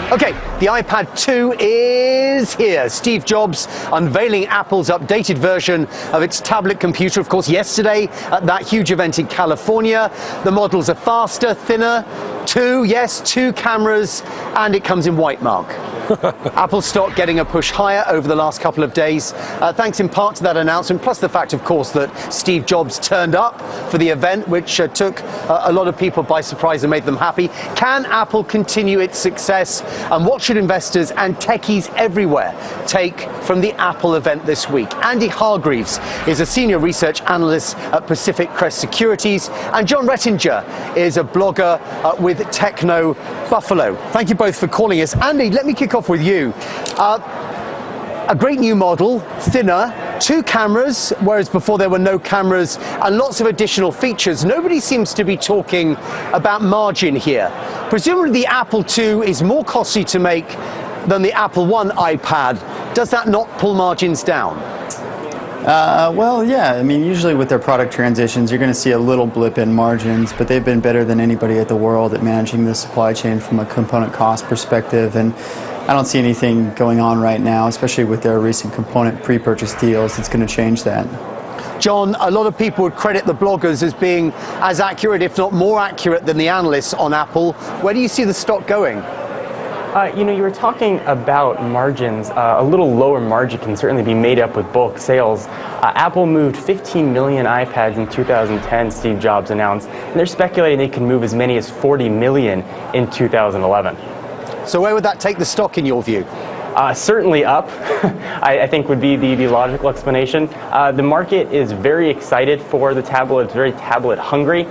Okay, the iPad 2 is here. Steve Jobs unveiling Apple's updated version of its tablet computer, of course, yesterday at that huge event in California. The models are faster, thinner, two cameras, and it comes in white mark. Apple stock getting a push higher over the last couple of days, thanks in part to that announcement, plus the fact, of course, that Steve Jobs turned up for the event, which took a lot of people by surprise and made them happy. Can Apple continue its success? And what should investors and techies everywhere take from the Apple event this week? Andy Hargreaves is a senior research analyst at Pacific Crest Securities, and John Rettinger is a blogger with Techno Buffalo. Thank you both for calling us. Andy, let me kick off with you. A great new model, thinner, two cameras, whereas before there were no cameras, and lots of additional features. Nobody seems to be talking about margin here. Presumably the Apple II is more costly to make than the Apple I iPad. Does that not pull margins down? Well, yeah. I mean, usually with their product transitions, you're going to see a little blip in margins, but they've been better than anybody at the world at managing the supply chain from a component cost perspective. And I don't see anything going on right now, especially with their recent component pre-purchase deals, that's going to change that. John, a lot of people would credit the bloggers as being as accurate, if not more accurate, than the analysts on Apple. Where do you see the stock going? You were talking about margins. A little lower margin can certainly be made up with bulk sales. Apple moved 15 million iPads in 2010, Steve Jobs announced, and they're speculating they can move as many as 40 million in 2011. So where would that take the stock in your view? Certainly up, I think would be the logical explanation. The market is very excited for the tablet. It's very tablet hungry.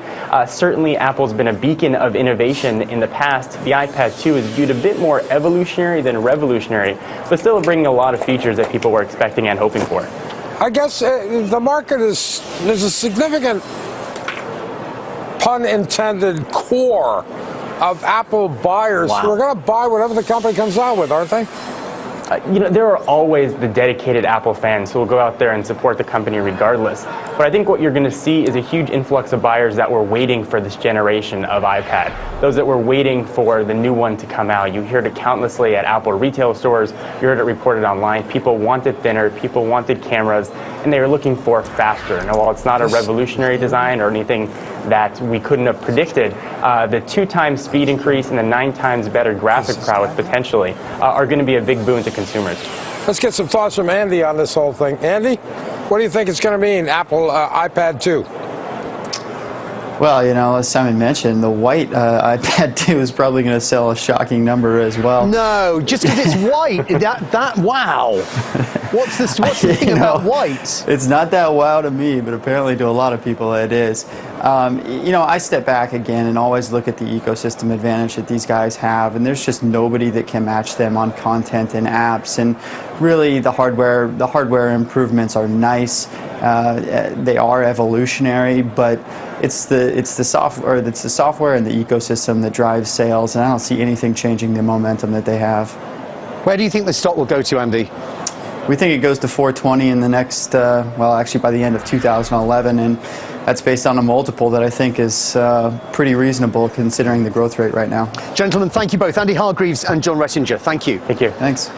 Certainly Apple's been a beacon of innovation in the past. The iPad 2 is viewed a bit more evolutionary than revolutionary, but still bringing a lot of features that people were expecting and hoping for. I guess the market there's a significant, pun intended, core of Apple buyers who are going to buy whatever the company comes out with, aren't they? There are always the dedicated Apple fans who will go out there and support the company regardless. But I think what you're going to see is a huge influx of buyers that were waiting for this generation of iPad. Those that were waiting for the new one to come out. You heard it countlessly at Apple retail stores. You heard it reported online. People wanted thinner. People wanted cameras. And they were looking for faster. Now, while it's not a revolutionary design or anything that we couldn't have predicted, the 2x speed increase and the 9x better graphic prowess potentially are going to be a big boon to consumers. Let's get some thoughts from Andy on this whole thing. Andy, what do you think it's going to mean, Apple iPad 2? Well, as Simon mentioned, the white iPad 2 is probably going to sell a shocking number as well. No, just because it's white, wow. What's the thing about white? It's not that wow to me, but apparently to a lot of people it is. I step back again and always look at the ecosystem advantage that these guys have, and there's just nobody that can match them on content and apps. And really, the hardware improvements are nice. They are evolutionary, but it's the software and the ecosystem that drives sales, and I don't see anything changing the momentum that they have. Where do you think the stock will go to, Andy? We think it goes to 420 in the next, actually by the end of 2011, and that's based on a multiple that I think is pretty reasonable considering the growth rate right now. Gentlemen, thank you both. Andy Hargreaves and John Rettinger, thank you. Thank you. Thanks.